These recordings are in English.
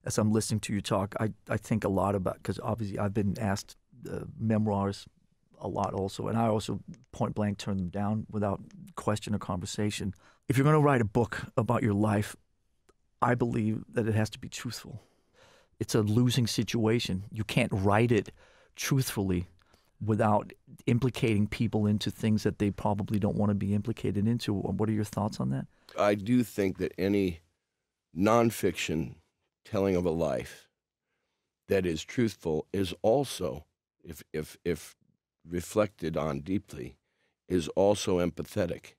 as I'm listening to you talk, I think a lot about, because obviously I've been asked memoirs a lot also, and I also point blank turn them down without question or conversation. If you're going to write a book about your life, I believe that it has to be truthful. It's a losing situation. You can't write it truthfully without implicating people into things that they probably don't want to be implicated into. What are your thoughts on that? I do think that any nonfiction telling of a life that is truthful is also, if reflected on deeply, is also empathetic.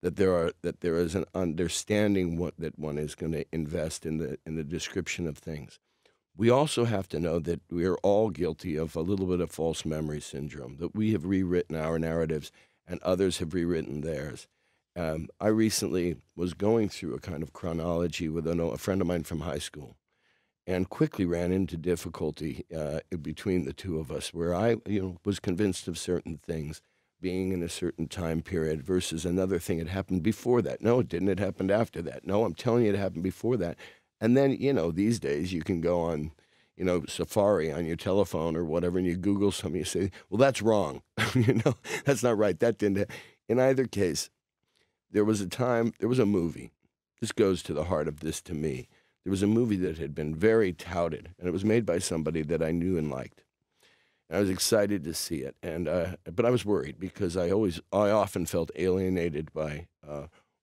That there is an understanding that one is going to invest in the description of things. We also have to know that we are all guilty of a little bit of false memory syndrome, that we have rewritten our narratives and others have rewritten theirs. I recently was going through a kind of chronology with a friend of mine from high school, and quickly ran into difficulty between the two of us, where I was convinced of certain things being in a certain time period versus another thing had happened before that. No, it didn't. It happened after that. No, I'm telling you it happened before that. And then, these days you can go on, Safari on your telephone or whatever, and you Google something, you say, well, that's wrong. That's not right. That didn't. In either case, there was a movie. This goes to the heart of this to me. There was a movie that had been very touted, and it was made by somebody that I knew and liked. And I was excited to see it, but I was worried because I often felt alienated by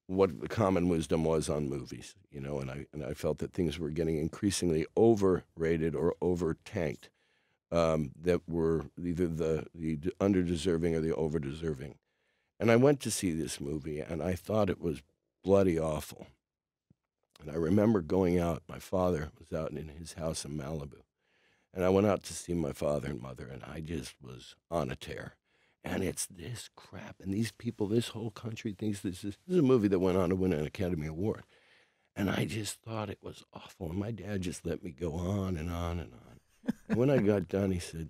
what the common wisdom was on movies, and I felt that things were getting increasingly overrated or over-tanked, that were either the under-deserving or the over-deserving. And I went to see this movie, and I thought it was bloody awful. And I remember going out. My father was out in his house in Malibu. And I went out to see my father and mother, and I just was on a tear. And it's this crap. And these people, this whole country thinks this is a movie that went on to win an Academy Award. And I just thought it was awful. And my dad just let me go on and on and on. And when I got done, he said,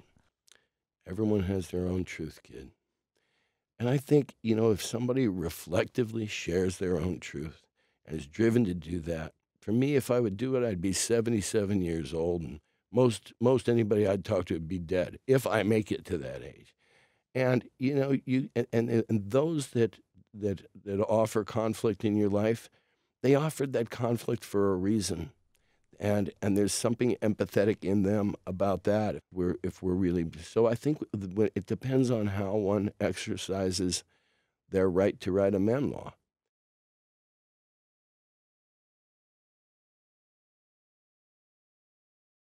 everyone has their own truth, kid. And I think, if somebody reflectively shares their own truth and is driven to do that, for me, if I would do it, I'd be 77 years old, and most anybody I'd talk to would be dead if I make it to that age. And and those that offer conflict in your life, they offered that conflict for a reason, and there's something empathetic in them about that. If we're really so, I think it depends on how one exercises their right to write a memoir.